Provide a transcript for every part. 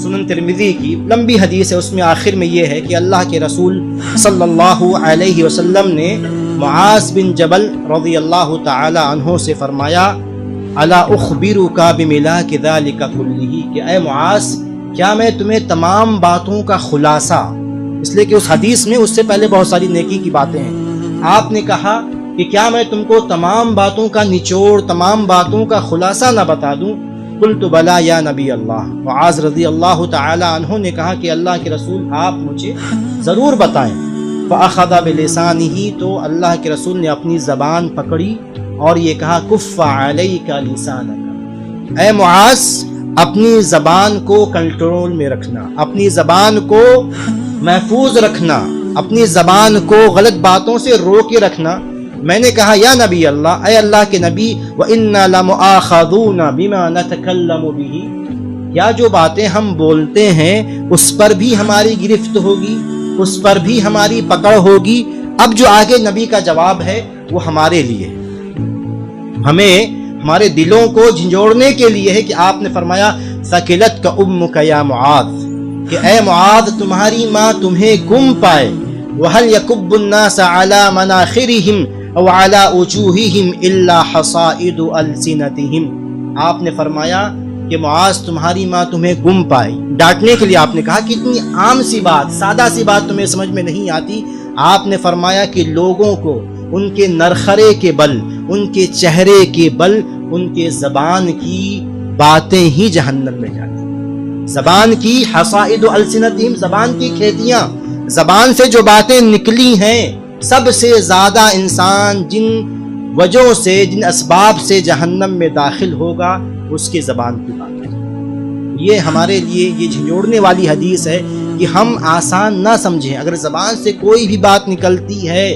سنن ترمذی کی لمبی حدیث ہے، اس میں آخر میں یہ ہے کہ اللہ کے رسول صلی اللہ علیہ وسلم نے معاذ بن جبل رضی اللہ تعالی عنہ سے فرمایا الا اخبرک بملاک ذلک کلہ، کہ اے معاذ کیا میں تمہیں تمام باتوں کا خلاصہ، اس لیے کہ اس حدیث میں اس سے پہلے بہت ساری نیکی کی باتیں ہیں، آپ نے کہا کہ کیا میں تم کو تمام باتوں کا نچوڑ، تمام باتوں کا خلاصہ نہ بتا دوں؟ قلت بلا یا نبی اللہ، معاذ رضی اللہ تعالی عنہ نے کہا کہ اللہ کے رسول آپ مجھے ضرور بتائیں۔ فاخذ بلسانہ، تو اللہ کے رسول نے اپنی زبان پکڑی اور یہ کہا کف علیک لسانک، اے معاذ اپنی زبان کو کنٹرول میں رکھنا، اپنی زبان کو محفوظ رکھنا، اپنی زبان کو غلط باتوں سے روکے رکھنا۔ میں نے کہا یا نبی اللہ، اے اللہ کے نبی، وَإِنَّا لَمُؤَاخَذُونَ بِمَا نَتَكَلَّمُ بِهِ، کیا جو باتیں ہم بولتے ہیں اس پر بھی ہماری گرفت ہوگی، اس پر بھی ہماری پکڑ ہوگی؟ اب جو آگے نبی کا جواب ہے وہ ہمارے لیے، ہمیں ہمارے دلوں کو جھنجھوڑنے کے لیے ہے کہ آپ نے فرمایا ثقلتک امک یا معاذ، کہ اے معاذ تمہاری ماں تمہیں گم پائے، وَهَلْ يَكُبُّ النَّاسَ عَلَى مَنَاخِرِهِمْ أَوْ عَلَى وُجُوهِهِمْ إِلَّا حَصَائِدُ أَلْسِنَتِهِمْ، آپ نے فرمایا کہ معاذ تمہاری ماں تمہیں گم پائے، ڈانٹنے کے لیے آپ نے کہا کہ اتنی عام سی بات، سادہ سی بات تمہیں سمجھ میں نہیں آتی؟ آپ نے فرمایا کہ لوگوں کو ان کے نرخرے کے بل، ان کے چہرے کے بل، ان کے زبان کی باتیں ہی جہنم میں جاتی، زبان کی حصائد السنتہم، زبان کی کھیتیاں، زبان سے جو باتیں نکلی ہیں، سب سے زیادہ انسان جن وجہوں سے، جن اسباب سے جہنم میں داخل ہوگا اس کی زبان کی بات ہے۔ یہ ہمارے لیے یہ جھنجھوڑنے والی حدیث ہے کہ ہم آسان نہ سمجھیں، اگر زبان سے کوئی بھی بات نکلتی ہے،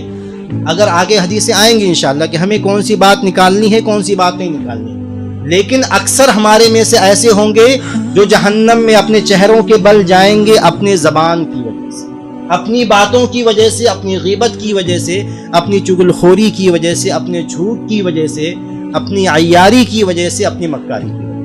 اگر آگے حدیثیں آئیں گی انشاءاللہ کہ ہمیں کون سی بات نکالنی ہے، کون سی بات نہیں نکالنی ہے، لیکن اکثر ہمارے میں سے ایسے ہوں گے جو جہنم میں اپنے چہروں کے بل جائیں گے اپنے زبان کی وجہ سے، اپنی باتوں کی وجہ سے، اپنی غیبت کی وجہ سے، اپنی چغلخوری کی وجہ سے، اپنے جھوٹ کی وجہ سے، اپنی عیاری کی وجہ سے، اپنی مکاری کی وجہ سے۔